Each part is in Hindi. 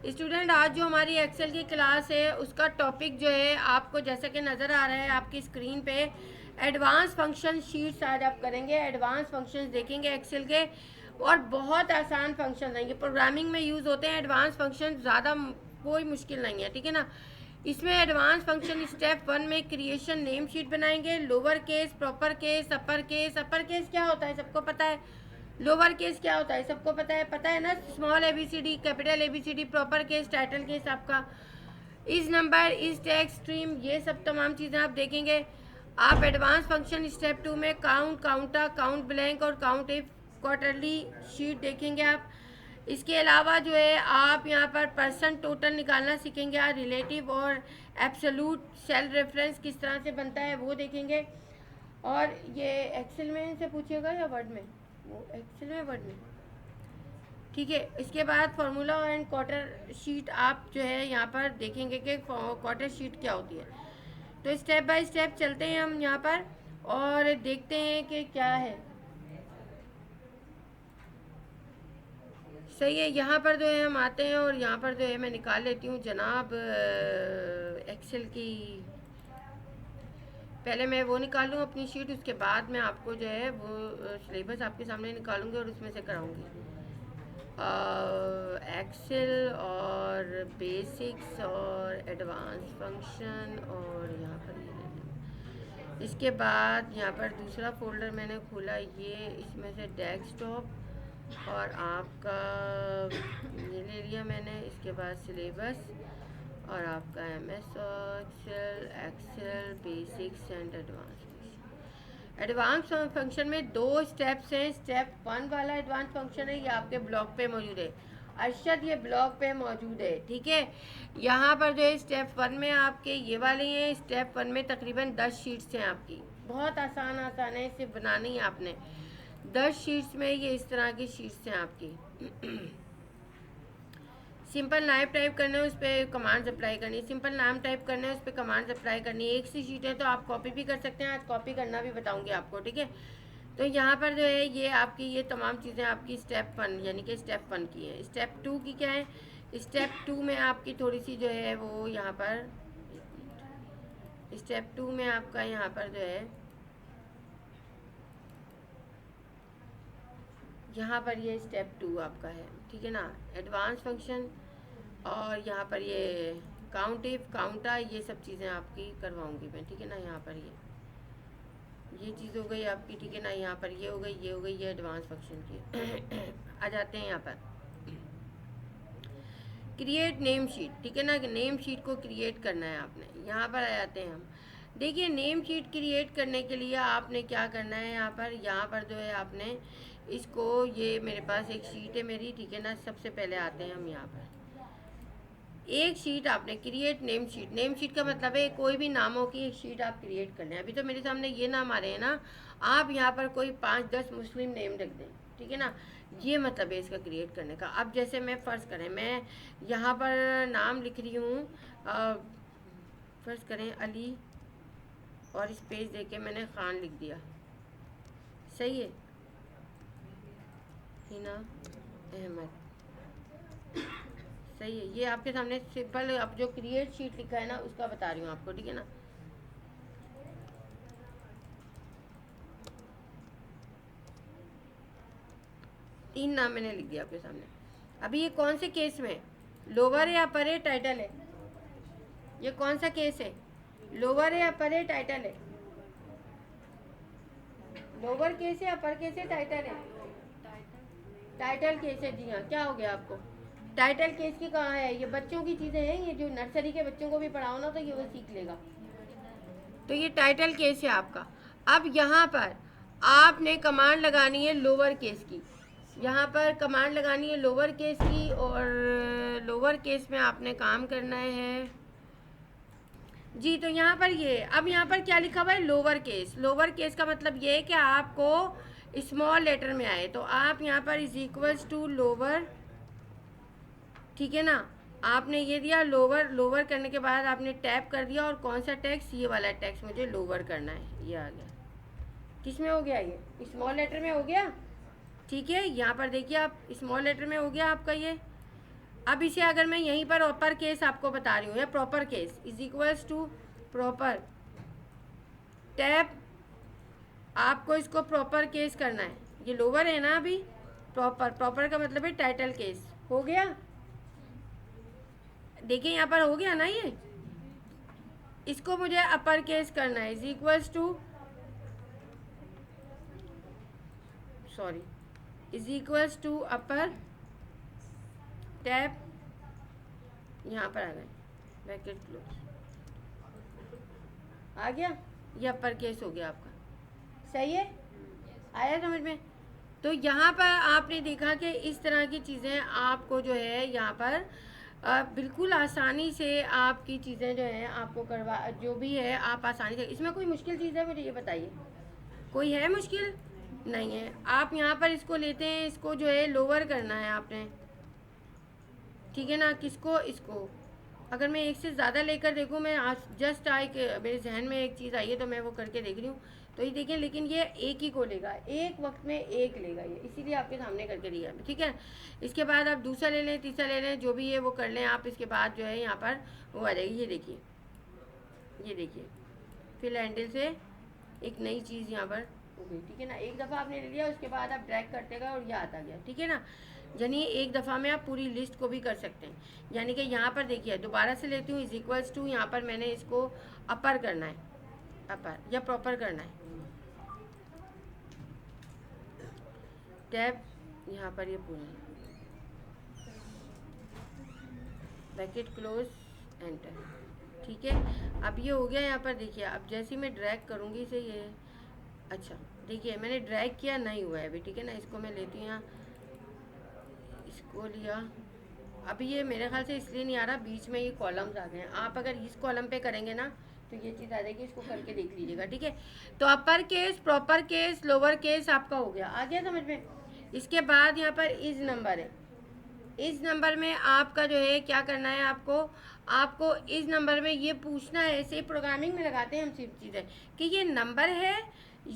स्टूडेंट, आज जो हमारी एक्सेल की क्लास है उसका टॉपिक जो है आपको जैसा कि नज़र आ रहा है आपकी स्क्रीन पे, एडवांस फंक्शन शीट्स आज आप करेंगे। एडवांस फंक्शंस देखेंगे एक्सेल के, और बहुत आसान फंक्शन रहेंगे। प्रोग्रामिंग में यूज़ होते हैं एडवांस फंक्शन, ज़्यादा कोई मुश्किल नहीं है, ठीक है ना। इसमें एडवांस फंक्शन स्टेप 1 में क्रिएशन नेम शीट बनाएंगे। Lower case, proper case, upper case. Upper case क्या होता है सबको पता है, लोअर केस क्या होता है सबको पता है ना। Small ABCD, capital ABCD, proper case, title case आपका, is number, is text, stream, ये सब तमाम चीज़ें आप देखेंगे। आप एडवांस फंक्शन स्टेप 2 में काउंट, काउंटा, काउंट ब्लैंक और काउंट इफ क्वार्टरली शीट देखेंगे आप। इसके अलावा जो है आप यहाँ पर पर्सन टोटल निकालना सीखेंगे। आप रिलेटिव और एब्सोल्यूट सेल रेफरेंस किस तरह से बनता है वो देखेंगे। और ये एक्सेल में से पूछिएगा या वर्ड में, वो एक्सेल में वर्ड में, ठीक है। इसके बाद फार्मूला एंड क्वार्टर शीट आप जो है यहाँ पर देखेंगे कि क्वार्टर शीट क्या होती है। तो स्टेप बाय स्टेप चलते हैं हम यहाँ पर और देखते हैं कि क्या है। सही है, यहाँ पर जो है हम आते हैं और यहाँ पर जो है मैं निकाल लेती हूँ जनाब एक्सेल की। पहले मैं वो निकाल लूँ अपनी शीट, उसके बाद मैं आपको जो है वो सिलेबस आपके सामने निकालूंगी और उसमें से कराऊंगी एक्सेल और बेसिक्स और एडवांस फंक्शन। और यहाँ पर ये इसके बाद यहाँ पर दूसरा फोल्डर मैंने खोला, ये इसमें से डेस्कटॉप और आपका ये ले लिया मैंने। इसके बाद सिलेबस और आपका MS Excel, Excel basics and advance. Advance function में 2 स्टेप्स हैं। स्टेप 1 वाला एडवांस फंक्शन है, ये आपके ब्लॉग पे मौजूद है। अरशद, ये ब्लॉग पे मौजूद है, ठीक है। यहाँ पर जो है स्टेप 1 में आपके ये वाले हैं। स्टेप 1 में तकरीबन 10 शीट्स हैं आपकी, बहुत आसान है, सिर्फ बनानी है आपने। 10 शीट्स में ये इस तरह की शीट्स हैं आपकी। सिंपल नाम टाइप करना है, उस पर कमांड्स अप्लाई करनी है। सिंपल नाम टाइप करना है, उस पर कमांड्स अप्लाई करनी है। एक सी शीट है तो आप कॉपी भी कर सकते हैं, आज कॉपी करना भी बताऊंगी आपको, ठीक है। तो यहाँ पर जो है ये आपकी ये तमाम चीज़ें आपकी स्टेप 1 यानी कि स्टेप 1 की है। स्टेप 2 की क्या है, स्टेप 2 में आपकी थोड़ी सी जो है वो यहाँ पर, स्टेप 2 में आपका यहाँ पर जो है यहाँ पर ये स्टेप 2 आपका है, ठीक है ना। एडवांस फंक्शन और यहाँ पर ये काउंट इफ, काउंटा, ये सब चीज़ें आपकी करवाऊंगी मैं, ठीक है ना। यहाँ पर ये चीज़ हो गई आपकी, ठीक है ना। यहाँ पर ये हो गई, ये हो गई, ये एडवांस फंक्शन की। आ जाते हैं यहाँ पर क्रिएट नेम शीट, ठीक है ना। कि नेम शीट को क्रिएट करना है आपने। यहाँ पर आ जाते हैं हम। देखिए, नेम शीट क्रिएट करने के लिए आपने क्या करना है, यहाँ पर जो है आपने इसको, ये मेरे पास एक शीट है मेरी, ठीक है ना। सबसे पहले आते हैं हम यहाँ पर, एक शीट आपने create name sheet. Name sheet का मतलब है कोई भी नामों की एक शीट आप क्रिएट कर लें। अभी तो मेरे सामने ये नाम आ रहे हैं ना, आप यहाँ पर कोई 5-10 मुस्लिम नेम रख दें, ठीक है ना। ये मतलब है इसका क्रिएट करने का। अब जैसे मैं फ़र्ज़ करें, मैं यहाँ पर नाम लिख रही हूँ, फ़र्ज़ करें अली, और स्पेस दे के मैंने खान लिख दिया, सही है। हिना अहमद, सही है। ये आपके सामने सिंपल, अब जो क्रिएट शीट लिखा है ना उसका बता रही हूँ आपको, ठीक है ना। तीन नाम मैंने लिख दिया आपके सामने। अभी ये कौन से केस में, लोअर है, अपर है, टाइटल है? ये कौन सा केस है, लोअर है, अपर है, टाइटल है? लोअर केस है, अपर केस है, टाइटल है? टाइटल केस है, जी हाँ। क्या हो गया आपको, टाइटल केस की कहाँ है? ये बच्चों की चीज़ें हैं, ये जो नर्सरी के बच्चों को भी पढ़ाओ ना तो ये वो सीख लेगा। तो ये टाइटल केस है आपका। अब यहाँ पर आपने कमांड लगानी है लोअर केस की, यहाँ पर कमांड लगानी है लोअर केस की, और लोअर केस में आपने काम करना है जी। तो यहाँ पर ये, अब यहाँ पर क्या लिखा हुआ है, लोअर केस। लोअर केस का मतलब ये है कि आपको स्मॉल लेटर में आए, तो आप यहाँ पर इज इक्वल्स टू लोअर, ठीक है ना। आपने ये दिया लोअर, लोअर करने के बाद आपने टैप कर दिया, और कौन सा टेक्स्ट, ये वाला टेक्स्ट मुझे लोअर करना है। ये आ गया, किस में हो गया, ये स्मॉल लेटर में हो गया, ठीक है। यहाँ पर देखिए आप, स्मॉल लेटर में हो गया आपका ये। अब इसे अगर मैं यहीं पर अपर केस आपको बता रही हूँ या proper case is equals to proper tap, आपको इसको प्रॉपर केस करना है। ये लोअर है ना अभी, प्रॉपर, प्रॉपर का मतलब है टाइटल केस। हो गया, देखिए यहाँ पर हो गया ना ये। इसको मुझे अपर केस करना है, is equals to, sorry, is equals to upper tap, यहाँ पर आ गए ब्रैकेट क्लोज, आ गया, ये अपर केस हो गया आपका। सही है, आया समझ में? तो यहाँ पर आपने देखा कि इस तरह की चीज़ें आपको जो है यहाँ पर बिल्कुल आसानी से आपकी चीज़ें जो हैं आपको करवा, जो भी है आप आसानी से, इसमें कोई मुश्किल चीज़ है मुझे ये बताइए, कोई है मुश्किल? नहीं है। आप यहाँ पर इसको लेते हैं, इसको जो है लोअर करना है आपने, ठीक है ना, किसको, इसको। अगर मैं एक से ज़्यादा लेकर देखूँ, मैं आज जस्ट मेरे जहन में एक चीज़ आई है तो मैं वो करके देख रही हूँ, तो ये देखिए, लेकिन ये एक ही को लेगा, एक वक्त में एक लेगा ये, इसीलिए आपके सामने करके दिया है, ठीक है। इसके बाद आप दूसरा ले लें, तीसरा ले लें, जो भी है वो कर लें आप। इसके बाद जो है यहाँ पर वो आ जाएगी, ये देखिए, ये देखिए, फिर हैंडल से एक नई चीज़ यहाँ पर हो गई, ठीक है ना। एक दफ़ा आपने ले लिया, उसके बाद आप ड्रैग करते गए और ये आता गया, ठीक है ना। यानी एक दफ़ा में आप पूरी लिस्ट को भी कर सकते हैं। यानी कि यहाँ पर देखिए, दोबारा से लेती हूँ, इज इक्वल्स टू, यहाँ पर मैंने इसको अपर करना है, अपर या प्रॉपर करना है, टैब, यहाँ पर ये पूरा ब्रैकेट क्लोज, एंटर, ठीक है। अब ये हो गया यहाँ पर, देखिए अब जैसे ही मैं ड्रैग करूँगी इसे, ये अच्छा देखिए मैंने ड्रैग किया, नहीं हुआ है अभी, ठीक है ना। इसको मैं लेती हूँ यहाँ, इसको लिया, अभी ये मेरे ख्याल से इसलिए नहीं आ रहा, बीच में ये कॉलम्स आ गए हैं। आप अगर इस कॉलम पे करेंगे ना तो ये चीज़ आ जाएगी, इसको करके देख लीजिएगा, ठीक है। तो upper case, proper case, lower case आपका हो गया, आ गया समझ में। इसके बाद यहाँ पर इज नंबर है, इस नंबर में आपका जो है क्या करना है, आपको इस नंबर में ये पूछना है, ऐसे प्रोग्रामिंग में लगाते हैं हम सिर्फ चीज़ें, कि ये नंबर है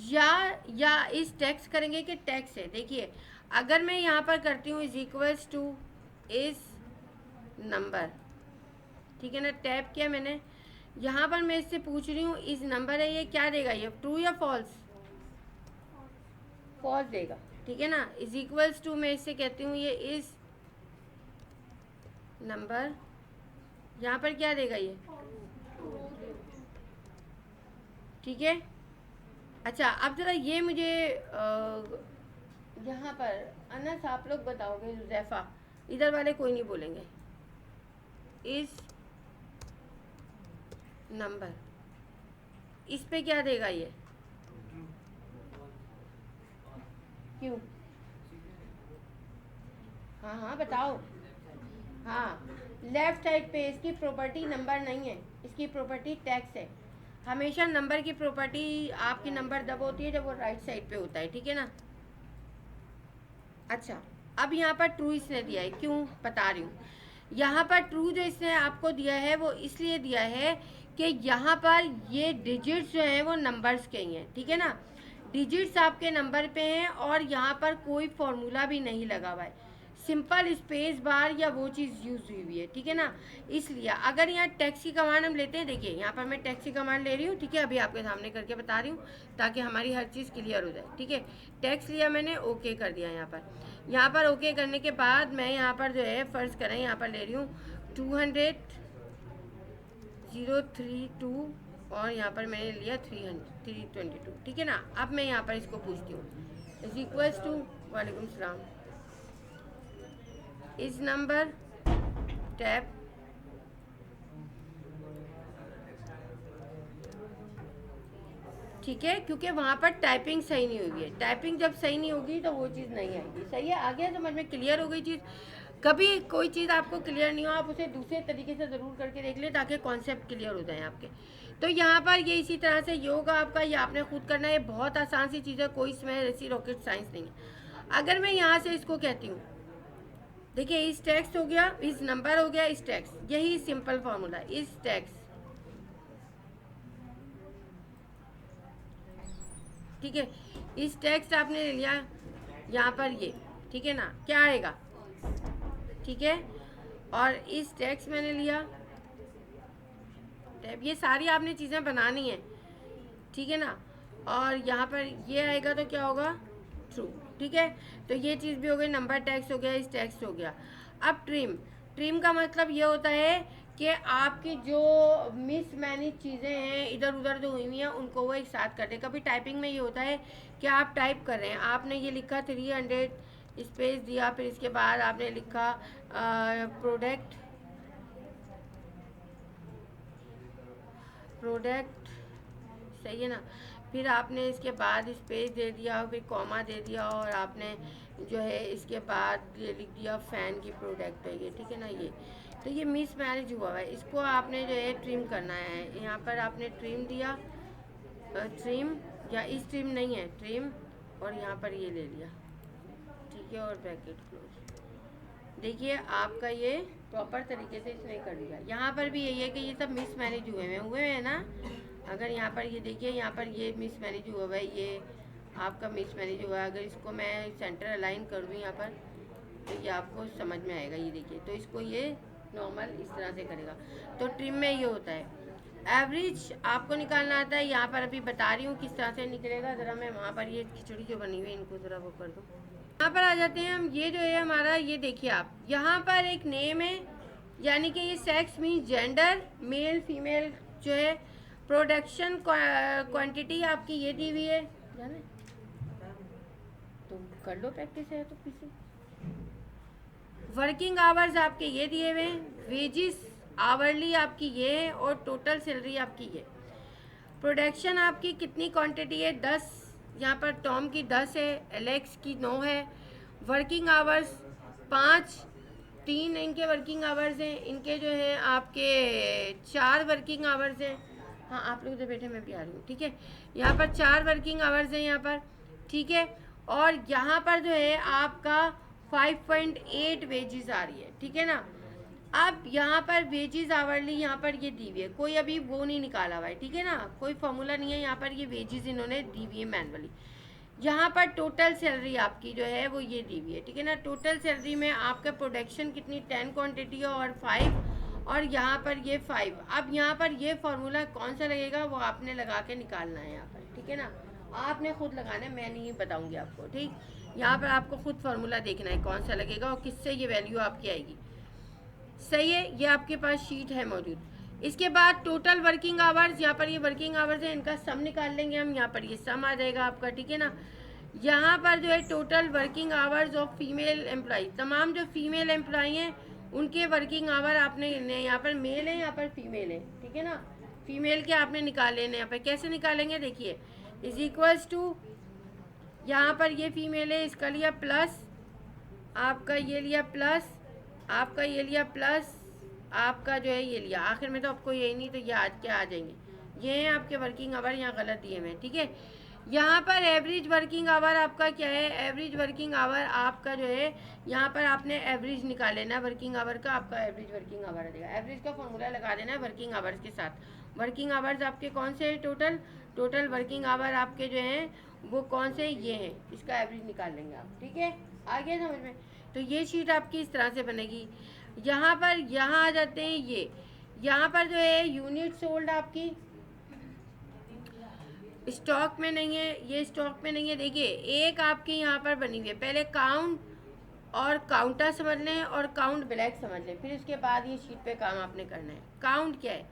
या इस टेक्स्ट करेंगे कि टेक्स्ट है। देखिए अगर मैं यहाँ पर करती हूँ इज इक्वल्स टू इस नंबर, ठीक है ना, टैप किया मैंने, यहाँ पर मैं इससे पूछ रही हूँ इस नंबर है, ये क्या देगा, ये ट्रू या फॉल्स, फॉल्स देगा, ठीक है ना। इज इक्वल्स टू मैं इससे कहती हूँ ये इस नंबर, यहाँ पर क्या देगा ये, ठीक है। अच्छा अब ज़रा ये मुझे यहाँ पर अनस आप लोग बताओगे, जुज़ैफ़ा, इधर वाले कोई नहीं बोलेंगे, इस नंबर, इस पे क्या देगा ये, क्यों, हाँ हाँ बताओ, हाँ लेफ्ट साइड पे, इसकी प्रॉपर्टी नंबर नहीं है, इसकी प्रॉपर्टी टेक्स्ट है। हमेशा नंबर की प्रॉपर्टी आपकी नंबर तब होती है जब वो राइट साइड पे होता है, ठीक है ना। अच्छा अब यहाँ पर ट्रू इसने दिया है, क्यों बता रही हूँ। यहाँ पर ट्रू जो इसने आपको दिया है वो इसलिए दिया है कि यहाँ पर ये डिजिट्स जो हैं वो नंबर्स के ही हैं, ठीक है ना। डिजिट्स आपके नंबर पे हैं और यहाँ पर कोई फॉर्मूला भी नहीं लगा हुआ है, सिंपल स्पेस बार या वो चीज़ यूज़ हुई है, ठीक है ना। इसलिए अगर यहाँ टेक्स्ट की कमांड हम लेते हैं, देखिए यहाँ पर मैं टेक्स्ट की कमांड ले रही हूँ, ठीक है, अभी आपके सामने करके बता रही हूँ ताकि हमारी हर चीज़ क्लियर हो जाए, ठीक है। टेक्स्ट लिया मैंने, ओके कर दिया, यहाँ पर ओके करने के बाद मैं यहाँ पर जो है फ़र्ज़ करें यहाँ पर ले रही हूँ 200,032 और यहाँ पर मैंने लिया 322, ठीक है ना। अब मैं यहाँ पर इसको पूछती हूँ, इज इक्वल्स टू, वालेकुम सलाम, इस नंबर टैप, ठीक है, क्योंकि वहाँ पर टाइपिंग सही नहीं हुई है, टाइपिंग जब सही नहीं होगी तो वो चीज़ नहीं आएगी, सही है। आ गया समझ में, क्लियर हो गई चीज़। कभी कोई चीज़ आपको क्लियर नहीं हो, आप उसे दूसरे तरीके से ज़रूर करके देख लें ताकि कॉन्सेप्ट क्लियर हो जाए आपके। तो यहाँ पर ये इसी तरह से योग आपका, ये आपने खुद करना है, बहुत आसान सी चीज़ है, कोई इसमें ऐसी रॉकेट साइंस नहीं है। अगर मैं यहाँ से इसको कहती हूँ, देखिए इस टेक्स्ट हो गया, इस नंबर हो गया, इस टेक्स्ट, यही सिंपल फार्मूला, इस टेक्स्ट, ठीक है, इस टेक्स्ट आपने ले लिया यहाँ पर ये, ठीक है ना, क्या आएगा, ठीक है। और इस टेक्स्ट मैंने लिया टैब। ये सारी आपने चीज़ें बनानी है, ठीक है ना। और यहाँ पर ये आएगा तो क्या होगा, ट्रू, ठीक है। तो ये चीज़ भी हो गई, नंबर टेक्स्ट हो गया, इस टेक्स्ट हो गया। अब ट्रिम, ट्रिम का मतलब ये होता है कि आपकी जो मिस मैनेज चीज़ें हैं इधर उधर जो हुई हुई हैं उनको वो एक साथ कर दे। कभी टाइपिंग में ये होता है कि आप टाइप कर रहे हैं, आपने ये लिखा 300 स्पेस दिया, फिर इसके बाद आपने लिखा प्रोडक्ट सही है ना, फिर आपने इसके बाद स्पेस दे दिया, फिर कॉमा दे दिया, और आपने जो है इसके बाद ये लिख दिया फैन की प्रोडक्ट है ये, ठीक है ना। ये तो ये मिस मैरिज हुआ है, इसको आपने जो है ट्रिम करना है। यहाँ पर आपने ट्रिम दिया, ट्रिम या इस ट्रिम नहीं है ट्रिम, और यहाँ पर ये ले लिया, ठीक है, और ब्रैकेट क्लोज। देखिए आपका ये प्रॉपर तरीके से इसने कर दिया। यहाँ पर भी यही है कि ये सब मिस मैनेज हुए हैं ना। अगर यहाँ पर ये देखिए, यहाँ पर ये मिस मैनेज हुआ है, ये आपका मिस मैनेज हुआ है। अगर इसको मैं सेंटर अलाइन कर दूँ यहाँ पर तो ये आपको समझ में आएगा। ये देखिए, तो इसको ये नॉर्मल इस तरह से करेगा। तो ट्रिम में ये होता है। एवरेज आपको निकालना आता है, यहाँ पर अभी बता रही हूँ किस तरह से निकलेगा। ज़रा मैं वहाँ पर ये खिचड़ी जो बनी हुई है इनको ज़रा वो कर दूँ। यहाँ पर आ जाते हैं हम। ये जो है हमारा, ये देखिए आप, यहाँ पर एक नेम है, यानी कि ये sex mean gender, male female जो है। प्रोडक्शन क्वांटिटी आपकी ये दी हुई है, जाने तो कर लो, प्रैक्टिस है तो पीछे। वर्किंग आवर्स आपके ये दिए हुए हैं, वेजिस आवरली आपकी ये है, और टोटल सैलरी आपकी ये। प्रोडक्शन आपकी कितनी क्वांटिटी है, 10, यहाँ पर टॉम की 10 है, एलेक्स की 9 है। वर्किंग आवर्स 5, 3 इनके वर्किंग आवर्स हैं, इनके जो है आपके 4 वर्किंग आवर्स हैं। हाँ आप लोग जो बैठे मैं भी आ रही हूँ, ठीक है। यहाँ पर 4 वर्किंग आवर्स हैं यहाँ पर, ठीक है। और यहाँ पर जो है आपका 5.8 वेजेस आ रही है, ठीक है ना। अब यहाँ पर वेजेस आवरली यहाँ पर ये दी हुई है, कोई अभी वो नहीं निकाला हुआ है, ठीक है ना, कोई फॉर्मूला नहीं है। यहाँ पर ये वेजेस इन्होंने दी हुई है मैनुअली। यहाँ पर टोटल सैलरी आपकी जो है वो ये दी हुई है, ठीक है ना। टोटल सैलरी में आपका प्रोडक्शन कितनी 10 क्वांटिटी है, और 5, और यहाँ पर ये 5। अब यहाँ पर ये फार्मूला कौन सा लगेगा वो आपने लगा के निकालना है यहाँ पर, ठीक है ना। आपने खुद लगाना है, मैं नहीं बताऊँगी आपको, ठीक। यहाँ पर आपको खुद फार्मूला देखना है कौन सा लगेगा और किससे ये वैल्यू आपकी आएगी, सही है। ये आपके पास शीट है मौजूद। इसके बाद टोटल वर्किंग आवर्स, यहाँ पर ये वर्किंग आवर्स है, इनका सम निकाल लेंगे हम। यहाँ पर ये सम आ जाएगा आपका, ठीक है ना। यहाँ पर जो है total working hours of female employ, तमाम जो फीमेल एम्प्लॉय हैं उनके वर्किंग आवर आपने, यहाँ पर मेल है, यहाँ पर फीमेल है, ठीक है ना। फीमेल के आपने निकाल लेने, यहाँ पर कैसे निकालेंगे देखिए, इज इक्वल्स टू, यहाँ पर ये फीमेल है, इसका लिया प्लस, आपका ये लिया प्लस, आपका ये लिया प्लस, आपका जो है ये लिया, आखिर में तो आपको यही नहीं तो ये आज क्या आ जाएंगे, ये हैं आपके वर्किंग आवर, यहाँ गलत दिए हुए, ठीक है। यहाँ पर एवरेज वर्किंग आवर आपका क्या है, एवरेज वर्किंग आवर आपका जो है यहाँ पर आपने एवरेज निकाल लेना है वर्किंग आवर का, आपका एवरेज वर्किंग आवर आ जाएगा। एवरेज का फॉर्मूला लगा देना है वर्किंग आवर्स के साथ। वर्किंग आवर्स आपके कौन से हैं, टोटल वर्किंग आवर आपके जो हैं वो कौन से, ये हैं, इसका एवरेज निकाल लेंगे आप, ठीक है। आ गया समझ में। तो ये शीट आपकी इस तरह से बनेगी। यहाँ पर यहाँ आ जाते हैं, ये यहाँ पर जो है यूनिट सोल्ड आपकी स्टॉक में नहीं है, ये स्टॉक में नहीं है। देखिए एक आपकी यहाँ पर बनी हुई है, पहले काउंट और काउंटर समझ लें और काउंट ब्लैक समझ लें, फिर उसके बाद ये शीट पे काम आपने करना है। काउंट क्या है,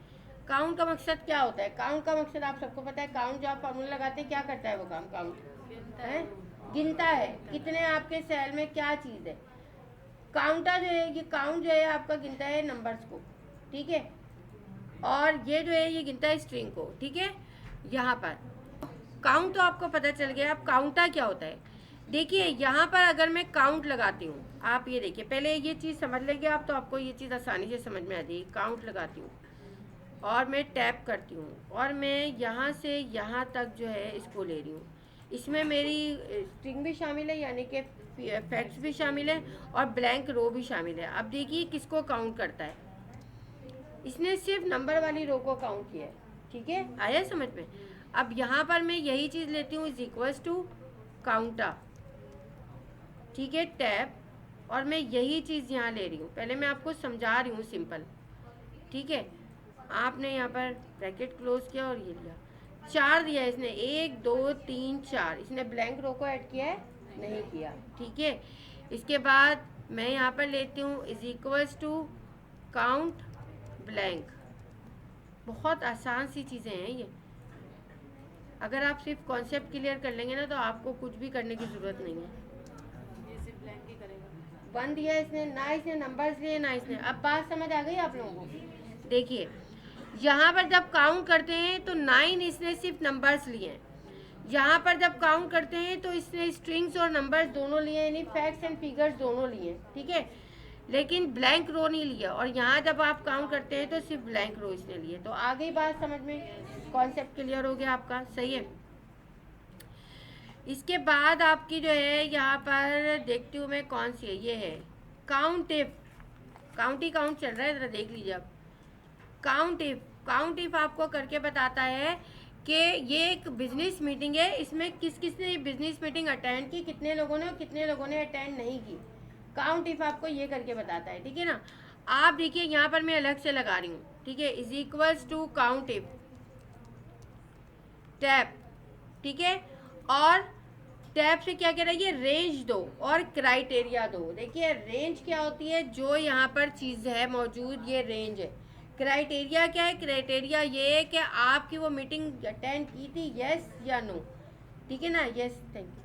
काउंट का मकसद क्या होता है, काउंट का मकसद आप सबको पता है। काउंट जब आप फार्मूला लगाते हैं क्या करता है वो काम, काउंट है गिनता है कितने आपके सेल में क्या चीज़ है। काउंटर जो है, ये काउंट जो है आपका गिनता है नंबर्स को, ठीक है, और ये जो है ये गिनता है स्ट्रिंग को, ठीक है। यहाँ पर काउंट तो आपको पता चल गया। अब काउंटर क्या होता है, देखिए यहाँ पर अगर मैं काउंट लगाती हूँ, आप ये देखिए, पहले ये चीज़ समझ लेंगे आप तो आपको ये चीज़ आसानी से समझ में आ जाएगी। काउंट लगाती हूँ और मैं टैप करती हूँ और मैं यहाँ से यहाँ तक जो है इसको ले रही हूँ, इसमें मेरी स्ट्रिंग भी शामिल है यानी कि फैक्ट्स भी शामिल है और ब्लैंक रो भी शामिल है। अब देखिए किसको काउंट करता है, इसने सिर्फ नंबर वाली रो को काउंट किया है, ठीक है, आया समझ में। अब यहाँ पर मैं यही चीज़ लेती हूँ, इज इक्वल्स टू काउंटर, ठीक है, टैब और मैं यही चीज़ यहाँ ले रही हूँ। पहले मैं आपको समझा रही हूँ सिंपल, ठीक है। आपने यहाँ पर ब्रैकेट क्लोज किया और ये लिया, 4 दिया इसने, 1 2 3 4, इसने ब्लैंक रो को ऐड किया है? नहीं किया, ठीक है। इसके बाद मैं यहाँ पर लेती हूँ is equals to count blank. बहुत आसान सी चीज़ें हैं ये। अगर आप सिर्फ कॉन्सेप्ट क्लियर कर लेंगे ना तो आपको कुछ भी करने की ज़रूरत नहीं है। ये सिर्फ ब्लैंक ही करेगा। 1 दिया इसने, ना इसने नंबर्स लिए ना इसने। अब बात समझ आ गई आप लोगों को? देखिए यहाँ पर जब काउंट करते हैं तो 9 इसने सिर्फ नंबर्स लिए हैं। यहाँ पर जब काउंट करते हैं तो इसने स्ट्रिंग्स और नंबर्स दोनों लिए, यानी फैक्ट्स एंड फिगर्स दोनों लिए, ठीक है। लेकिन ब्लैंक रो नहीं लिया। और यहाँ जब आप काउंट करते हैं तो सिर्फ ब्लैंक रो इसने लिए। तो आ गई बात समझ में? कॉन्सेप्ट क्लियर हो गया आपका? सही है। इसके बाद आपकी जो है यहाँ पर देखती हूँ मैं कौन सी है, ये है count if. Count he count चल रहा है, ज़रा देख लीजिए आप। काउंट इफ, काउंट इफ आपको करके बताता है कि ये एक बिजनेस मीटिंग है, इसमें किस किस ने बिजनेस मीटिंग अटेंड की, कितने लोगों ने और कितने लोगों ने अटेंड नहीं की। काउंट इफ आपको ये करके बताता है, ठीक है ना। आप देखिए यहाँ पर मैं अलग से लगा रही हूँ, ठीक है, is equals to count if tab, ठीक है। और टैब से क्या कह रहा है, ये रेंज दो और क्राइटेरिया दो। देखिए रेंज क्या होती है, जो यहाँ पर चीज़ है मौजूद, ये रेंज है। क्राइटेरिया क्या है, क्राइटेरिया ये है कि आपकी वो मीटिंग अटेंड की थी, यस या नो, ठीक है ना। यस, थैंक यू,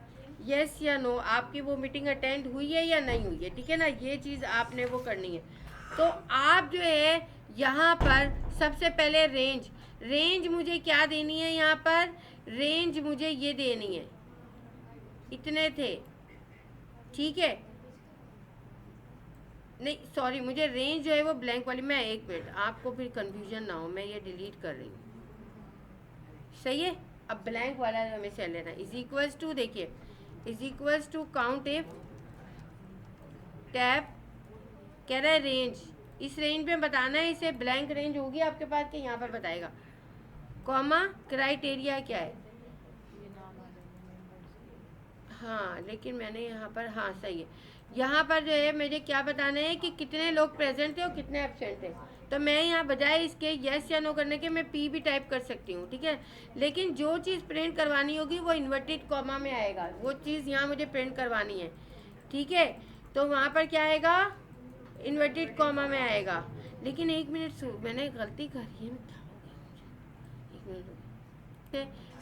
यस या नो, आपकी वो मीटिंग अटेंड हुई है या नहीं हुई है, ठीक है ना। ये चीज़ आपने वो करनी है। तो आप जो है यहाँ पर सबसे पहले रेंज, रेंज मुझे क्या देनी है, यहाँ पर रेंज मुझे ये देनी है, इतने थे, ठीक है। नहीं सॉरी, मुझे रेंज जो है वो ब्लैंक वाली, मैं एक मिनट, आपको फिर कंफ्यूजन ना हो, मैं ये डिलीट कर रही हूँ, सही है। अब ब्लैंक वाला हमें चल लेना, इज इक्वल्स टू, देखिए is equals to count if tab, कह रहा है रेंज, इस रेंज में बताना है इसे, ब्लैंक रेंज होगी आपके पास कि यहाँ पर बताएगा, कॉमा क्राइटेरिया क्या है। हाँ लेकिन मैंने यहाँ पर, हाँ सही है, यहाँ पर जो है मुझे क्या बताना है कि कितने लोग प्रेजेंट थे और कितने एब्सेंट थे। तो मैं यहाँ बजाय इसके यस या नो करने के मैं पी भी टाइप कर सकती हूँ, ठीक है। लेकिन जो चीज़ प्रिंट करवानी होगी वो इन्वर्टेड कॉमा में आएगा, वो चीज़ यहाँ मुझे प्रिंट करवानी है, ठीक है। तो वहाँ पर क्या आएगा, इन्वर्टेड कॉमा में आएगा। लेकिन एक मिनट, मैंने गलती करी है, एक मिनट,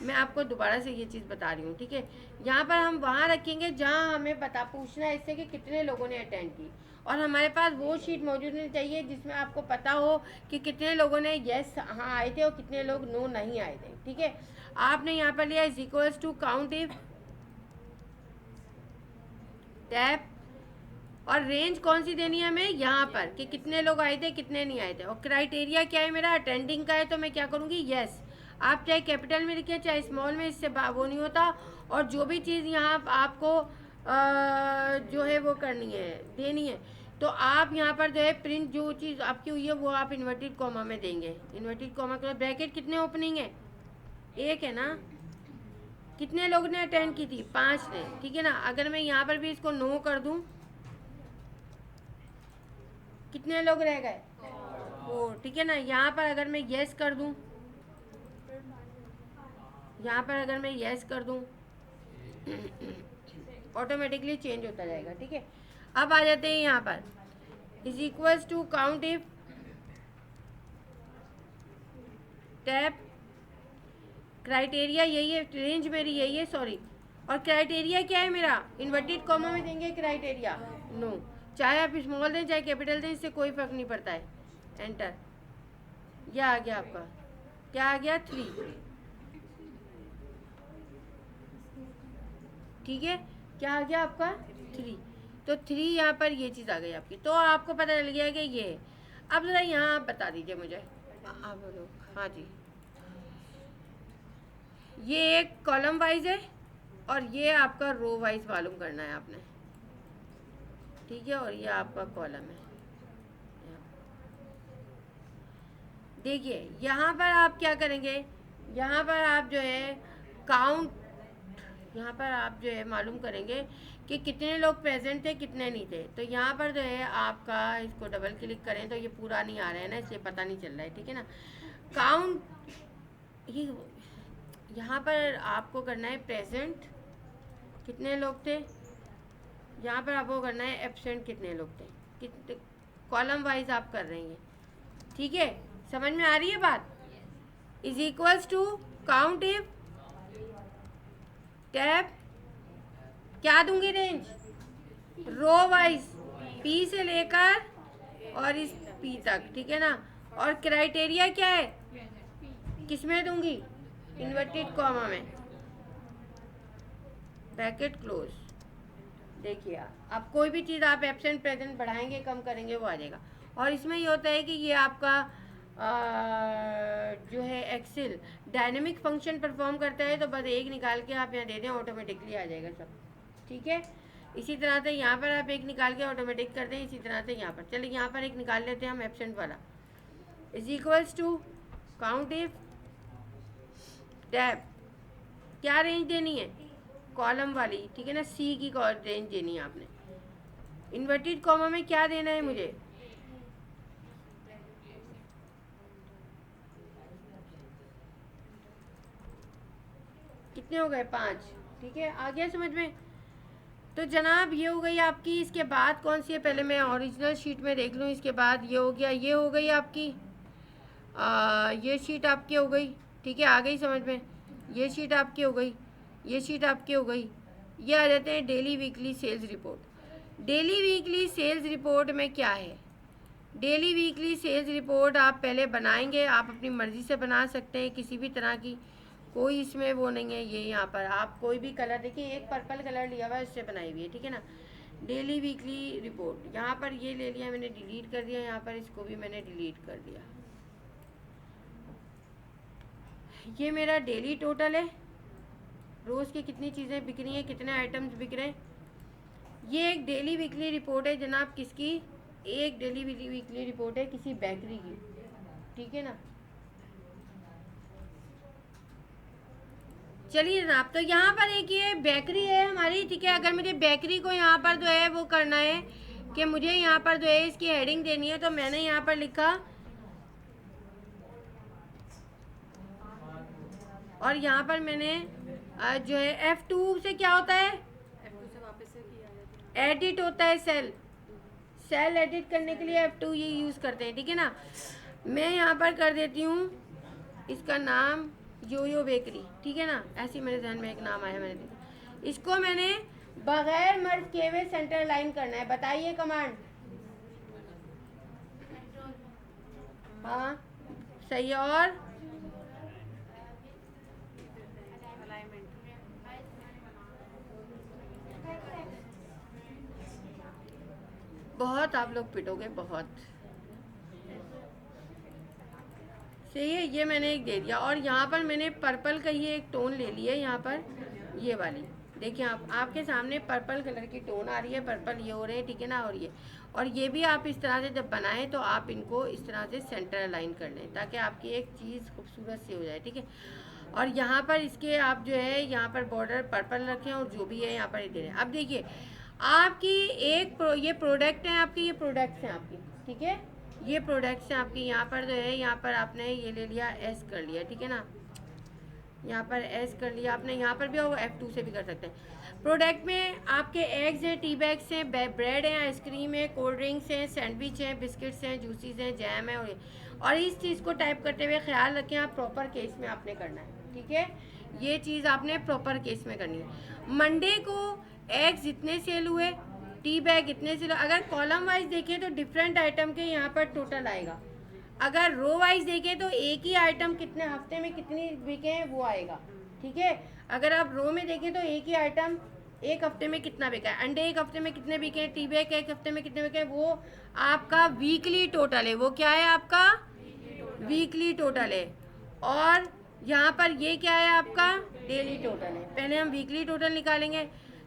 मैं आपको दोबारा से ये चीज़ बता रही हूँ, ठीक है। यहाँ पर हम वहाँ रखेंगे जहाँ हमें पता पूछना है इससे कि कितने लोगों ने अटेंड की, और हमारे पास वो शीट मौजूद होनी चाहिए जिसमें आपको पता हो कि कितने लोगों ने यस हाँ आए थे और कितने लोग नो नहीं आए थे, ठीक है। आपने यहाँ पर लिया is equals to count if tab, और रेंज कौन सी देनी है हमें यहाँ पर कि कितने लोग आए थे कितने नहीं आए थे। और क्राइटेरिया क्या है मेरा, अटेंडिंग का है, तो मैं क्या करूँगी, यस। आप चाहे कैपिटल में लिखिए चाहे स्मॉल में, इससे वो नहीं होता। और जो भी चीज़ यहाँ आपको जो है वो करनी है, देनी है, तो आप यहाँ पर जो है प्रिंट जो चीज़ आपकी हुई है वो आप इन्वर्टेड कॉमा में देंगे। इन्वर्टेड कॉमा के ब्रैकेट कितने ओपनिंग है, एक है ना। कितने लोग ने अटेंड की थी, 5 ने, ठीक है ना। अगर मैं यहाँ पर भी इसको नो कर दूँ, कितने लोग रह गए, 4, ठीक है ना। यहाँ पर अगर मैं यस कर दूँ, यहाँ पर अगर मैं यस कर दूँ ऑटोमेटिकली चेंज होता जाएगा, ठीक है। अब आ जाते हैं यहाँ पर is equals to count if tab, criteria यही है, रेंज मेरी यही है, सॉरी। और क्राइटेरिया क्या है मेरा, इन्वर्टेड कॉमा में देंगे क्राइटेरिया, नो, चाहे आप स्मॉल दें चाहे कैपिटल दें, इससे कोई फर्क नहीं पड़ता है। एंटर, यह आ गया आपका, क्या आ गया, 3, ठीक है। क्या आ गया आपका, 3। तो 3 यहाँ पर ये चीज़ आ गई आपकी, तो आपको पता चल गया कि ये है। अब ज़रा यहाँ आप बता दीजिए मुझे, आप बोलो, हाँ जी, ये एक कॉलम वाइज है और ये आपका रो वाइज मालूम करना है आपने, ठीक है। और ये आपका कॉलम है। देखिए यहाँ पर आप क्या करेंगे, यहाँ पर आप जो है काउंट यहाँ पर आप जो है मालूम करेंगे कि कितने लोग प्रेजेंट थे कितने नहीं थे। तो यहाँ पर जो है आपका इसको डबल क्लिक करें तो ये पूरा नहीं आ रहा है ना, इसलिए पता नहीं चल रहा है, ठीक है ना। काउंट ही यहाँ पर आपको करना है प्रेजेंट कितने लोग थे, यहाँ पर आपको करना है एब्सेंट कितने लोग थे, कितने कॉलम वाइज आप कर रहे हैं, ठीक है। समझ में आ रही है बात। Is equals to count if tab क्या दूंगी रेंज, रो वाइज पी से लेकर और इस पी तक, ठीक है ना। और क्राइटेरिया क्या है, किसमें दूंगी, इन्वर्टेड कॉमा में, ब्रैकेट क्लोज। देखिए आप कोई भी चीज़ आप एब्सेंट प्रेजेंट बढ़ाएंगे कम करेंगे वो आ जाएगा। और इसमें ये होता है कि ये आपका जो है एक्सेल डायनेमिक फंक्शन परफॉर्म करता है, तो बस एक निकाल के आप यहाँ दे दें ऑटोमेटिकली आ जाएगा सब, ठीक है। इसी तरह से यहाँ पर आप एक निकाल के ऑटोमेटिक कर दें, इसी तरह से यहाँ पर। चलिए यहाँ पर एक निकाल लेते हैं हम एब्सेंट वाला। Is equals to count if tab क्या रेंज देनी है, कॉलम वाली, ठीक है ना, सी की रेंज देनी है आपने। इन्वर्टेड कॉमा में क्या देना है मुझे, कितने हो गए 5, ठीक है। आ गया समझ में। तो जनाब ये हो गई आपकी, इसके बाद कौन सी है, पहले मैं ओरिजिनल शीट में देख लूँ। इसके बाद ये हो गया, ये हो गई आपकी ये शीट आपकी हो गई, ठीक है, आ गई समझ में। ये शीट आपकी हो गई, ये शीट आपकी हो गई। ये आ जाते हैं daily weekly sales report. Daily weekly sales report में क्या है, डेली वीकली सेल्स रिपोर्ट आप पहले बनाएंगे, आप अपनी मर्ज़ी से बना सकते हैं, किसी भी तरह की कोई इसमें वो नहीं है। ये यहाँ पर आप कोई भी कलर देखिए, एक पर्पल कलर लिया हुआ है, इससे बनाई हुई है, ठीक है ना। डेली वीकली रिपोर्ट यहाँ पर ये ले लिया मैंने, डिलीट कर दिया, यहाँ पर इसको भी मैंने डिलीट कर दिया। ये मेरा डेली टोटल है, रोज़ की कितनी चीज़ें बिक रही हैं, कितने आइटम्स बिक रहे हैं। ये एक डेली वीकली रिपोर्ट है जनाब, किसकी, एक डेली वीकली रिपोर्ट है किसी बेकरी की, ठीक है ना। चलिए जनाब, तो यहाँ पर एक ये बेकरी है हमारी, ठीक है। अगर मुझे बेकरी को यहाँ पर जो है वो करना है कि मुझे यहाँ पर जो है इसकी हेडिंग देनी है, तो मैंने यहाँ पर लिखा और यहाँ पर मैंने जो है F2 से क्या होता है, F2 से वापस एडिट होता है, सेल एडिट करने के लिए F2 ये यूज़ करते हैं, ठीक है ना। मैं यहाँ पर कर देती हूँ इसका नाम योयो बेकरी, ठीक है ना। ऐसे मेरे जहन में एक नाम आया, मैंने देखा। इसको मैंने बगैर मर्ज किए हुए सेंटर लाइन करना है, बताइए कमांड। हाँ सही है। और बहुत आप लोग पिटोगे, बहुत सही है। ये मैंने एक दे दिया और यहाँ पर मैंने पर्पल का ही एक टोन ले लिया, यहाँ पर ये वाली देखिए, आप आपके सामने पर्पल कलर की टोन आ रही है, पर्पल ये हो रहे हैं, ठीक है ना। और ये भी आप इस तरह से जब बनाएं तो आप इनको इस तरह से सेंटर अलाइन कर लें, ताकि आपकी एक चीज़ खूबसूरत सी हो जाए, ठीक है। और यहाँ पर इसके आप जो है यहाँ पर बॉर्डर पर्पल रखें और जो भी है यहाँ पर दे रहे हैं। अब देखिए आपकी ये प्रोडक्ट है आपकी, ये प्रोडक्ट्स हैं आपकी, ठीक है, ये प्रोडक्ट्स हैं आपकी। यहाँ पर जो है यहाँ पर आपने ये ले लिया, एस कर लिया, ठीक है ना, यहाँ पर एस कर लिया आपने। यहाँ पर भी हो F2 से भी कर सकते हैं। प्रोडक्ट में आपके एग्स हैं, टी बैग्स हैं, ब्रेड हैं, आइसक्रीम है, कोल्ड ड्रिंक्स हैं, सैंडविच हैं, बिस्किट्स हैं, जूसीज हैं, जैम है। और इस चीज़ को टाइप करते हुए ख्याल रखें आप प्रॉपर केस में आपने करना है, ठीक है। ये चीज़ आपने प्रॉपर केस में करनी है। मंडे को एग्स इतने सेल हुए, टी बैग इतने सेल। अगर कॉलम वाइज देखें तो डिफरेंट आइटम के यहाँ पर टोटल आएगा। अगर रो वाइज देखें तो एक ही आइटम कितने हफ्ते में कितनी बिके हैं वो आएगा, ठीक है। अगर आप रो में देखें तो एक ही आइटम एक हफ्ते में कितना बिका है, अंडे एक हफ्ते में कितने बिके हैं, टी बैग एक हफ्ते में कितने बिके हैं, वो आपका वीकली टोटल है। वो क्या है आपका वीकली टोटल है। और यहाँ पर ये क्या है आपका डेली टोटल है। पहले हम वीकली टोटल निकालेंगे,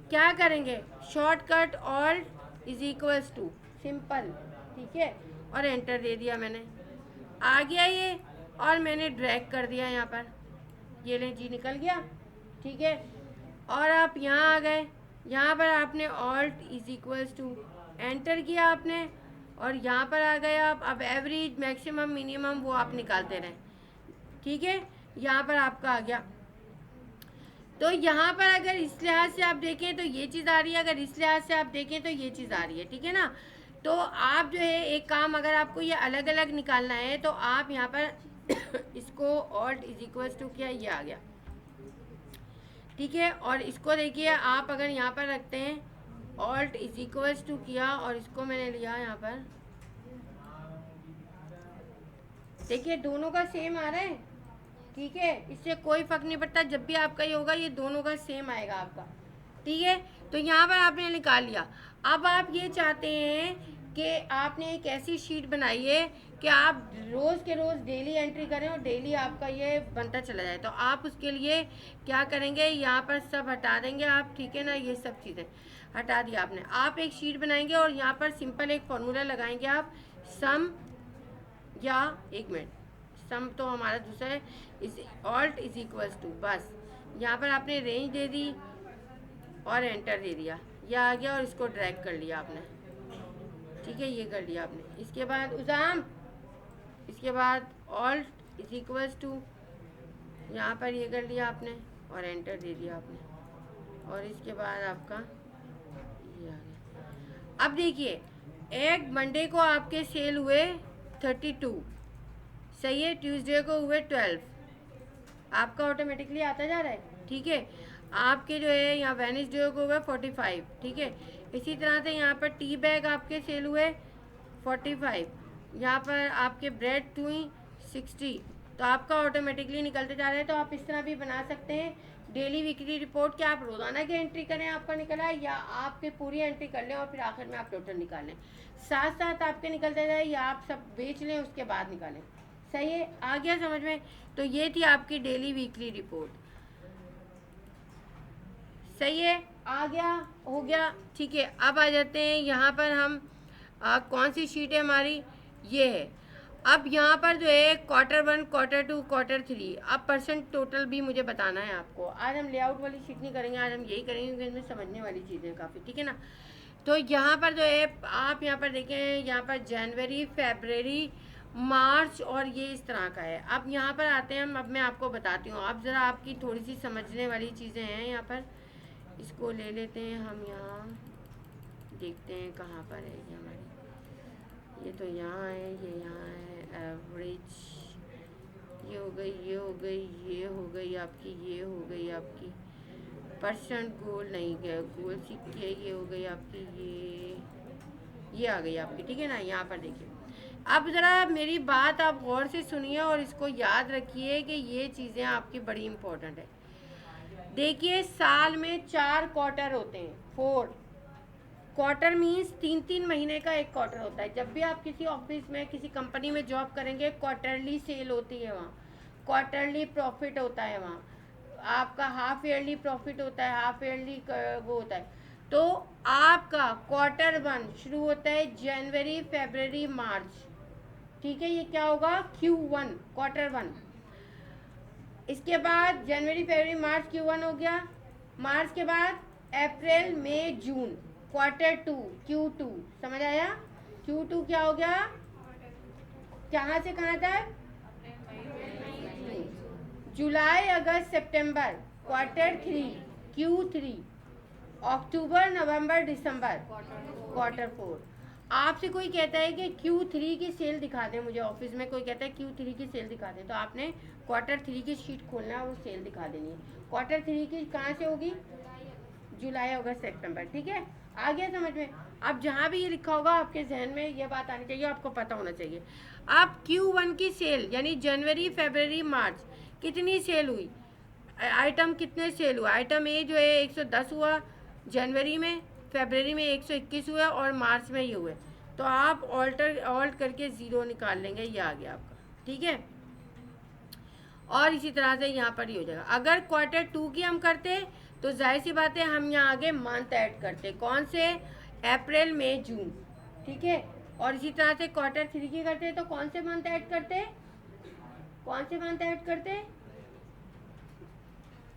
क्या करेंगे, shortcut alt is equals to simple, ठीक है, और एंटर दे दिया मैंने, आ गया ये। और मैंने ड्रैग कर दिया यहाँ पर, ये ले जी निकल गया, ठीक है। और आप यहाँ आ गए, यहाँ पर आपने alt is equals to enter किया आपने, और यहाँ पर आ गए आप। अब एवरेज मैक्सिमम मिनिमम वो आप निकालते रहें, ठीक है। यहाँ पर आपका आ गया। तो यहाँ पर अगर इस लिहाज से आप देखें तो ये चीज़ आ रही है, अगर इस लिहाज से आप देखें तो ये चीज़ आ रही है, ठीक है ना। तो आप जो है एक काम, अगर आपको ये अलग अलग निकालना है तो आप यहाँ पर इसको ऑल्ट इज इक्वल्स टू किया, ये आ गया, ठीक है। और इसको देखिए आप अगर यहाँ पर रखते हैं ऑल्ट इज इक्वल्स टू किया, और इसको मैंने लिया यहाँ पर, देखिए दोनों का सेम आ रहा है, ठीक है। इससे कोई फ़र्क नहीं पड़ता, जब भी आपका ये होगा ये दोनों का सेम आएगा आपका, ठीक है। तो यहाँ पर आपने निकाल लिया। अब आप ये चाहते हैं कि आपने एक ऐसी शीट बनाई है कि आप रोज़ के रोज़ डेली एंट्री करें और डेली आपका ये बनता चला जाए। तो आप उसके लिए क्या करेंगे, यहाँ पर सब हटा देंगे आप, ठीक है ना। ये सब चीज़ें हटा दिया आपने। आप एक शीट बनाएंगे और यहाँ पर सिंपल एक फार्मूला लगाएंगे आप, सम, या एक मिनट, सम तो हमारा दूसरा है, इस ऑल्ट इज इक्वल्स टू, बस यहाँ पर आपने रेंज दे दी और एंटर दे दिया, यह आ गया, और इसको ड्रैग कर लिया आपने, ठीक है। ये कर लिया आपने। इसके बाद उजाम, इसके बाद ऑल्ट इज इक्वल्स टू, यहाँ पर ये कर लिया आपने और एंटर दे दिया आपने, और इसके बाद आपका ये आ गया। अब देखिए एक मंडे को आपके सेल हुए 32, सही है। ट्यूसडे को हुए 12, आपका ऑटोमेटिकली आता जा रहा है, ठीक है। आपके जो है यहाँ वेडनेसडे को हुए 45, ठीक है। इसी तरह से यहाँ पर टी बैग आपके सेल हुए 45, यहाँ पर आपके ब्रेड हुई 60, तो आपका ऑटोमेटिकली निकलते जा रहे हैं। तो आप इस तरह भी बना सकते हैं डेली वीकली रिपोर्ट, क्या आप रोज़ाना की एंट्री करें आपका निकला है, या आपके पूरी एंट्री कर लें और फिर आखिर में आप टोटल निकाल लें, साथ साथ आपके निकलते जाए, या आप सब बेच लें उसके बाद निकालें, सही है। आ गया समझ में। तो ये थी आपकी डेली वीकली रिपोर्ट, सही है, आ गया, हो गया, ठीक है। अब आ जाते हैं यहाँ पर हम कौन सी शीट है हमारी, ये है। अब यहाँ पर जो है क्वार्टर 1, क्वार्टर 2, क्वार्टर 3, अब परसेंट टोटल भी मुझे बताना है आपको। आज हम लेआउट वाली शीट नहीं करेंगे, आज हम यही करेंगे क्योंकि इसमें समझने वाली चीज़ें काफ़ी, ठीक है ना। तो यहाँ पर जो है आप यहाँ पर देखें, यहाँ पर जनवरी, फरवरी, मार्च, और ये इस तरह का है। अब यहाँ पर आते हैं हम, अब मैं आपको बताती हूँ। अब ज़रा आपकी थोड़ी सी समझने वाली चीज़ें हैं यहाँ पर, इसको ले लेते हैं हम, यहाँ देखते हैं कहाँ पर है ये हमारी, ये तो यहाँ है, ये यहाँ है, एवरेज, ये हो गई, ये हो गई, ये हो गई आपकी, ये हो गई आपकी परसेंट गोल नहीं गया, गोल सीख के ये हो गई आपकी, ये आ गई आपकी, ठीक है ना। यहाँ पर देखिए, अब ज़रा मेरी बात आप गौर से सुनिए और इसको याद रखिए कि ये चीज़ें आपकी बड़ी इम्पोर्टेंट है। देखिए साल में 4 क्वार्टर होते हैं, 4 क्वार्टर मीन्स 3-3 महीने का एक क्वार्टर होता है। जब भी आप किसी ऑफिस में, किसी कंपनी में जॉब करेंगे, क्वार्टरली सेल होती है वहाँ, क्वार्टरली प्रॉफिट होता है वहाँ, आपका हाफ ईयरली प्रॉफिट होता है, हाफ ईयरली वो होता है। तो आपका क्वार्टर 1 शुरू होता है जनवरी, फरवरी, मार्च, ठीक है। ये क्या होगा, Q1, क्वार्टर 1। इसके बाद जनवरी, फरवरी, मार्च, Q1 हो गया। मार्च के बाद अप्रैल, मई, जून, क्वार्टर 2, Q2, समझ आया। Q2 क्या हो गया, कहाँ से कहाँ तक, जुलाई, अगस्त, सितंबर, क्वार्टर 3, Q3, अक्टूबर, नवंबर, दिसंबर, क्वार्टर 4। आपसे कोई कहता है कि Q3 की सेल दिखा दें मुझे, ऑफिस में कोई कहता है Q3 की सेल दिखा दें, तो आपने क्वार्टर 3 की शीट खोलना है और सेल दिखा देनी है। क्वार्टर 3 की कहाँ से होगी, जुलाई, अगस्त, सितंबर, ठीक है। आ गया समझ में। अब जहाँ भी ये लिखा होगा आपके जहन में ये बात आनी चाहिए, आपको पता होना चाहिए। अब Q1 की सेल यानी जनवरी, फरवरी, मार्च कितनी सेल हुई, आइटम कितने सेल हुआ, आइटम ए जो है 110 हुआ जनवरी में, फरवरी में 121 हुआ और मार्च में ये हुए। तो आप ऑल्ट करके 0 निकाल लेंगे, ये आ गया आपका, ठीक है। और इसी तरह से यहाँ पर ही हो जाएगा। अगर क्वार्टर 2 की हम करते तो जाहिर सी बात है हम यहाँ आगे मंथ ऐड करते, कौन से, अप्रैल, मई, जून, ठीक है। और इसी तरह से क्वार्टर 3 की करते तो कौन से मंथ ऐड करते, कौन से मंथ ऐड करते,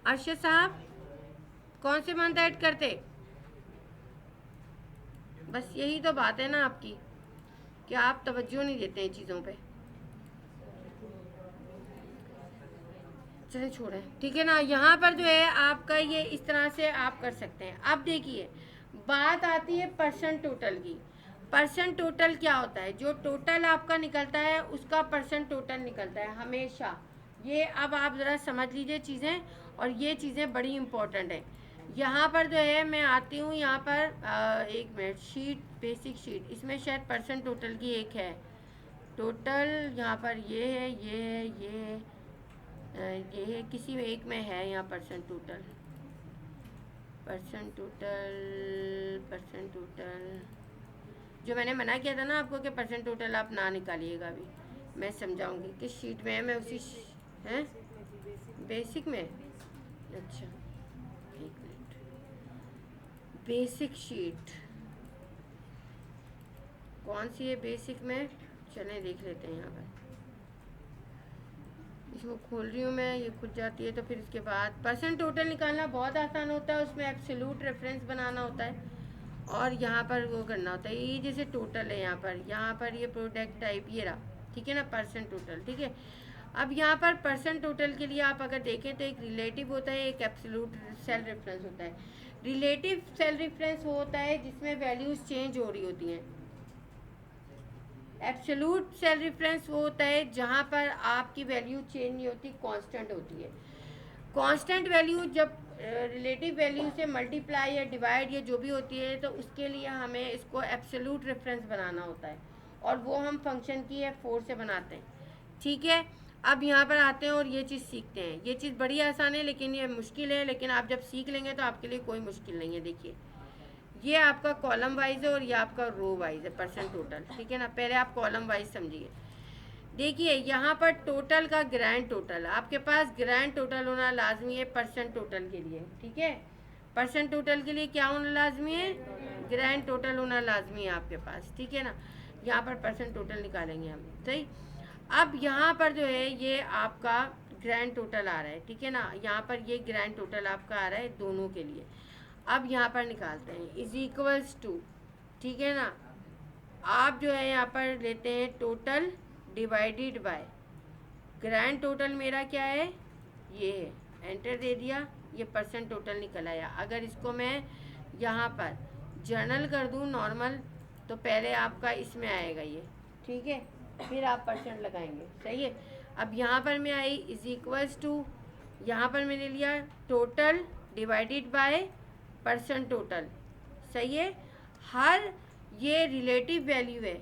अर्शद साहब, कौन से मंथ ऐड करते? बस यही तो बात है ना आपकी कि आप तवज्जो नहीं देते हैं चीज़ों पे। चले छोड़ें, ठीक है ना। यहाँ पर जो है आपका ये इस तरह से आप कर सकते हैं। अब देखिए बात आती है परसेंट टोटल की। परसेंट टोटल क्या होता है? जो टोटल आपका निकलता है उसका परसेंट टोटल निकलता है हमेशा। ये अब आप ज़रा समझ लीजिए चीज़ें, और ये चीज़ें बड़ी इम्पोर्टेंट है। यहाँ पर जो है मैं आती हूँ, यहाँ पर एक मिनट, शीट, बेसिक शीट, इसमें शायद परसेंट टोटल की एक है। टोटल यहाँ पर ये है, ये है, ये है, ये है, किसी में एक में है यहाँ percent total. Percent total, percent total जो मैंने मना किया था ना आपको कि परसेंट टोटल आप ना निकालिएगा, अभी मैं समझाऊंगी किस शीट में है। मैं उसी हैं बेसिक में। अच्छा एक मिनट, बेसिक शीट कौन सी है बेसिक में? चलें देख लेते हैं। यहाँ पर इसको खोल रही हूँ मैं, ये खुल जाती है। तो फिर इसके बाद परसेंट टोटल निकालना बहुत आसान होता है, उसमें एब्सोल्यूट रेफरेंस बनाना होता है और यहाँ पर वो करना होता है। ये जैसे टोटल है, यहाँ पर ये प्रोडक्ट टाइप ये रहा, ठीक है ना, परसेंट टोटल, ठीक है। अब यहाँ पर परसेंट टोटल के लिए आप अगर देखें तो एक रिलेटिव होता है, एक एब्सोल्यूट सेल रेफरेंस होता है। रिलेटिव सेल रेफरेंस वो होता है जिसमें वैल्यूज़ चेंज हो रही होती हैं। एब्सोल्यूट सेल रेफरेंस वो होता है जहाँ पर आपकी वैल्यू चेंज नहीं होती, कांस्टेंट होती है। कांस्टेंट वैल्यू जब रिलेटिव वैल्यू से मल्टीप्लाई या डिवाइड या जो भी होती है तो उसके लिए हमें इसको एब्सोल्यूट रेफरेंस बनाना होता है, और वो हम फंक्शन की F4 से बनाते हैं, ठीक है। अब यहाँ पर आते हैं और ये चीज़ सीखते हैं। ये चीज़ बड़ी आसान है लेकिन ये मुश्किल है, लेकिन आप जब सीख लेंगे तो आपके लिए कोई मुश्किल नहीं है। देखिए ये आपका कॉलम वाइज है और ये आपका रो वाइज है परसेंट टोटल, ठीक है ना। पहले आप कॉलम वाइज समझिए। देखिए यहाँ पर टोटल का ग्रैंड टोटल, आपके पास ग्रैंड टोटल होना लाजमी है परसेंट टोटल के लिए, ठीक है। परसेंट टोटल के लिए क्या होना लाजमी है? ग्रैंड टोटल होना लाजमी है आपके पास, ठीक है ना। यहाँ पर परसेंट टोटल निकालेंगे हम, सही। अब यहाँ पर जो है ये आपका ग्रैंड टोटल आ रहा है, ठीक है ना। यहाँ पर ये ग्रैंड टोटल आपका आ रहा है दोनों के लिए। अब यहाँ पर निकालते हैं इज इक्वल्स टू, ठीक है ना। आप जो है यहाँ पर लेते हैं total divided by grand total, मेरा क्या है ये है, एंटर दे दिया, ये परसेंट टोटल निकल आया। अगर इसको मैं यहाँ पर जर्नल कर दूँ नॉर्मल, तो पहले आपका इसमें आएगा ये, ठीक है, फिर आप परसेंट लगाएंगे, सही है। अब यहाँ पर मैं आई इज इक्वल्स टू, यहाँ पर मैंने लिया total divided bye percent total, सही है। हर ये रिलेटिव वैल्यू है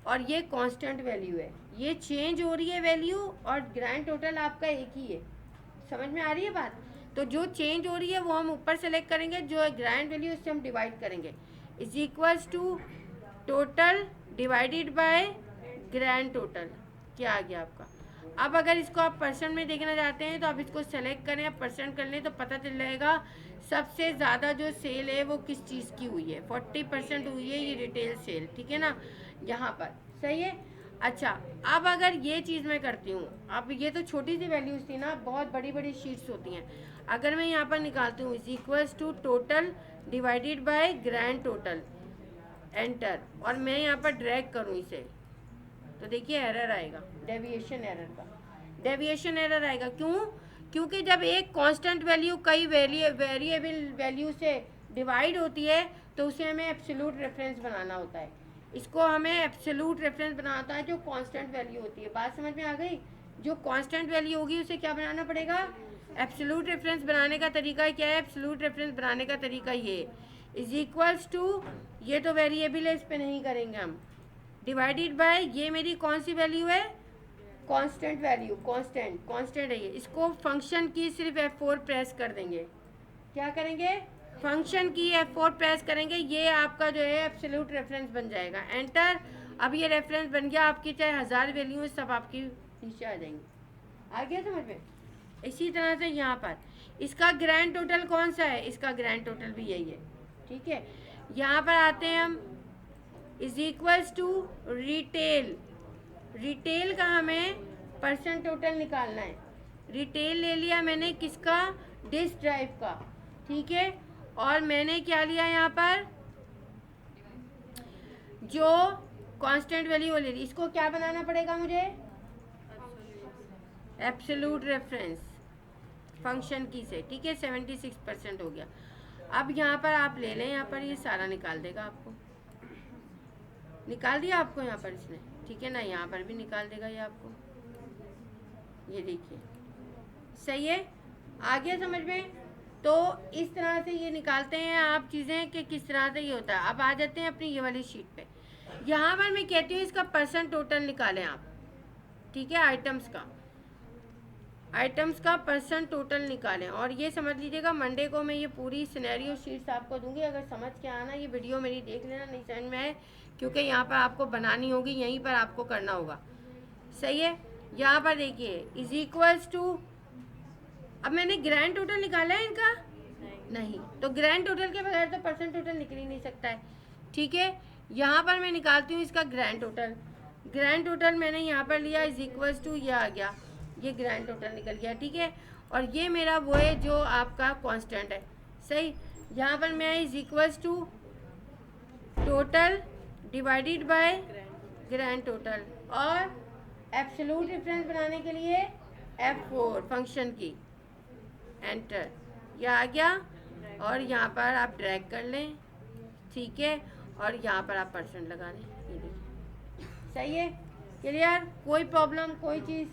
और ये कांस्टेंट वैल्यू है, ये चेंज हो रही है वैल्यू, और ग्रैंड टोटल आपका एक ही है। समझ में आ रही है बात? तो जो चेंज हो रही है वो हम ऊपर सेलेक्ट करेंगे, जो ग्रैंड वैल्यू उससे हम डिवाइड करेंगे। Is equals to total divided by grand total, क्या आ गया आपका। अब अगर इसको आप परसेंट में देखना चाहते हैं तो आप इसको सेलेक्ट करें, आप परसेंट कर लें तो पता चल जाएगा सबसे ज़्यादा जो सेल है वो किस चीज़ की हुई है। 40% हुई है ये रिटेल सेल, ठीक है ना, यहाँ पर, सही है। अच्छा अब अगर ये चीज़ मैं करती हूँ, अब ये तो छोटी सी वैल्यूज़ थी ना, बहुत बड़ी बड़ी शीट्स होती हैं। अगर मैं यहाँ पर निकालती हूँ is equals to total divided by grand total, enter, और मैं यहाँ पर ड्रैग करूँ इसे, तो देखिए एरर आएगा, डेविएशन एरर का, डेविएशन एरर आएगा। क्यों? क्योंकि जब एक कांस्टेंट वैल्यू कई वेरिएबल वैल्यू से डिवाइड होती है तो उसे हमें एब्सोल्यूट रेफरेंस बनाना होता है। इसको हमें एब्सोल्यूट रेफरेंस बनाना होता है जो कांस्टेंट वैल्यू होती है। बात समझ में आ गई? जो कांस्टेंट वैल्यू होगी उसे क्या बनाना पड़ेगा? एब्सोल्यूट रेफरेंस बनाने का तरीका क्या है? एब्सोल्यूट रेफरेंस बनाने का तरीका ये इज इक्वल्स टू, ये तो वेरिएबल है, इस पर नहीं करेंगे हम, डिवाइडेड बाय, ये मेरी कौन सी वैल्यू है? कांस्टेंट वैल्यू, कांस्टेंट है ये। इसको फंक्शन की सिर्फ F4 प्रेस कर देंगे। क्या करेंगे? फंक्शन की F4 प्रेस करेंगे, ये आपका जो है एब्सोल्यूट रेफरेंस बन जाएगा, एंटर। अब ये रेफरेंस बन गया, आपकी चाहे 1000 वैल्यू सब आपकी नीचे आ जाएंगी। आ गया समझ में? इसी तरह से यहाँ पर इसका ग्रैंड टोटल कौन सा है? इसका ग्रैंड टोटल भी यही है, ठीक है। यहाँ पर आते हैं हम is equals to retail, retail का हमें परसेंट टोटल निकालना है। रिटेल ले लिया मैंने किसका? डिस्क ड्राइव का, ठीक है। और मैंने क्या लिया यहाँ पर, जो कांस्टेंट वैल्यू ले ली, इसको क्या बनाना पड़ेगा मुझे, एब्सोल्यूट रेफरेंस फंक्शन की से, ठीक है। 76% हो गया। अब यहाँ पर आप ले लें, यहाँ पर ये सारा निकाल देगा आपको, निकाल दिया आपको यहाँ पर इसने, ठीक है ना, यहाँ पर भी निकाल देगा ये आपको, ये देखिए सही है, आ गया समझ में। तो इस तरह से ये निकालते हैं आप चीज़ें कि किस तरह से ये होता है। अब आ जाते हैं अपनी ये वाली शीट पे। यहाँ पर मैं कहती हूँ इसका परसेंट टोटल निकालें आप, ठीक है, आइटम्स का परसेंट टोटल निकालें। और ये समझ लीजिएगा मंडे को मैं ये पूरी सिनेरियो शीट्स आपको दूंगी, अगर समझ के आना ये वीडियो मेरी देख लेना, नहीं समझ में आए क्योंकि यहाँ पर आपको बनानी होगी, यहीं पर आपको करना होगा, सही है। यहाँ पर देखिए इज इक्वल्स टू, अब मैंने ग्रैंड टोटल निकाला है इनका, नहीं, तो ग्रैंड टोटल के बगैर तो परसेंट टोटल निकल ही नहीं सकता है, ठीक है। यहाँ पर मैं निकालती हूँ इसका ग्रैंड टोटल मैंने यहाँ पर लिया इज इक्वल्स टू, ये आ गया, ये ग्रैंड टोटल निकल गया, ठीक है। और ये मेरा वो है जो आपका कांस्टेंट है, सही। यहाँ पर मैं is equals to total divided by grand total, और एब्सोल्यूट डिफरेंस बनाने के लिए F4 फंक्शन की, एंटर, यह आ गया। और यहाँ पर आप ड्रैग कर लें, ठीक है, और यहाँ पर आप परसेंट लगा लें, ये देखिए सही है, क्लियर, कोई प्रॉब्लम कोई चीज़।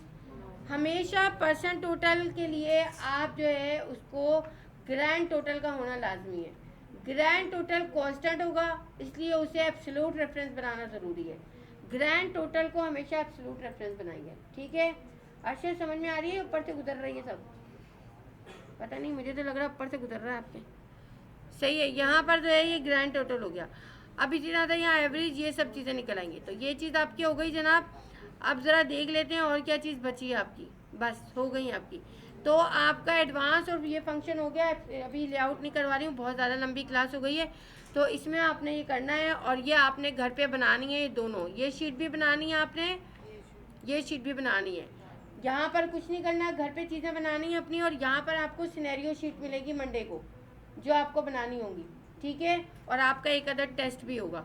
हमेशा परसेंट टोटल के लिए आप जो है उसको ग्रैंड टोटल का होना लाजमी है। ग्रैंड टोटल कांस्टेंट होगा, इसलिए उसे एब्सोल्यूट रेफरेंस बनाना ज़रूरी है। ग्रैंड टोटल को हमेशा एब्सोल्यूट रेफरेंस बनाइए, ठीक है। अच्छे समझ में आ रही है, ऊपर से गुजर रही है सब, पता नहीं, मुझे तो लग रहा है ऊपर से गुजर रहा है आपके, सही है। यहाँ पर जो है ये ग्रैंड टोटल हो गया। अब इसी तरह से यहाँ एवरेज, ये सब चीज़ें निकल आएंगी। तो ये चीज़ आपकी हो गई जनाब। अब ज़रा देख लेते हैं और क्या चीज़ बची है आपकी, बस हो गई आपकी। तो आपका एडवांस और ये फंक्शन हो गया। अभी लेआउट नहीं करवा रही हूँ, बहुत ज़्यादा लंबी क्लास हो गई है, तो इसमें आपने ये करना है। और ये आपने घर पे बनानी है, ये दोनों, ये शीट भी बनानी है आपने, ये शीट भी बनानी है। यहाँ पर कुछ नहीं करना, घर पे चीज़ें बनानी है अपनी। और यहाँ पर आपको सिनेरियो शीट मिलेगी मंडे को, जो आपको बनानी होगी, ठीक है। और आपका एक अदर टेस्ट भी होगा,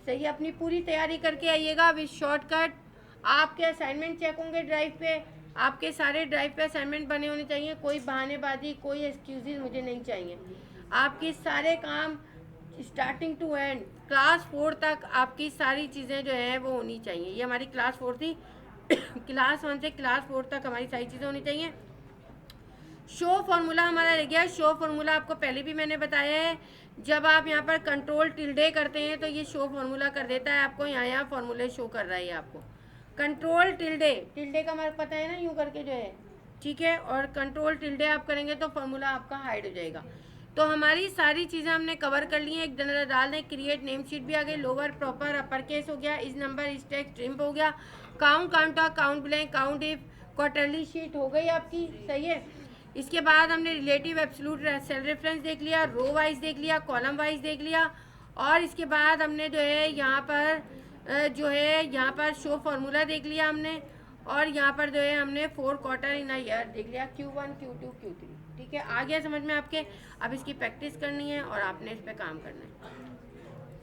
सही है। अपनी पूरी तैयारी करके आइएगा विद शॉर्टकट। आपके असाइनमेंट चेक होंगे ड्राइव पे, आपके सारे ड्राइव पे असाइनमेंट बने होने चाहिए, कोई बहानेबाजी, कोई एक्सक्यूजेज मुझे नहीं चाहिए। आपके सारे काम स्टार्टिंग टू एंड क्लास 4 तक आपकी सारी चीज़ें जो हैं वो होनी चाहिए। ये हमारी क्लास 4 थी क्लास 1 से क्लास 4 तक हमारी सारी चीज़ें होनी चाहिए। शो फार्मूला हमारा रह गया। शो फार्मूला आपको पहले भी मैंने बताया है, जब आप यहाँ पर कंट्रोल टिल्डे करते हैं तो ये शो फार्मूला कर देता है आपको, यहाँ फार्मूले शो कर रहा है आपको। कंट्रोल टिल्डे का हमारा पता है ना, यूँ करके जो है, ठीक है। और कंट्रोल टिल्डे आप करेंगे तो फार्मूला आपका हाइड हो जाएगा। तो हमारी सारी चीज़ें हमने कवर कर ली हैं। एक नज़र डाल दें, क्रिएट नेम शीट भी आ गई, लोअर प्रॉपर अपर केस हो गया, इस नंबर इस टेक्स्ट ट्रिम्प हो गया, count count blank count if quarterly sheet हो गई आपकी, सही है। इसके बाद हमने रिलेटिव एब्सोल्यूट सेल रेफरेंस देख लिया, रो वाइज देख लिया, कॉलम वाइज देख लिया। और इसके बाद हमने जो है यहाँ पर शो फार्मूला देख लिया हमने। और यहाँ पर जो है हमने 4 क्वार्टर इन अ ईयर देख लिया, Q1 Q2 Q3, ठीक है। आ गया समझ में आपके। अब इसकी प्रैक्टिस करनी है और आपने इस पर काम करना है।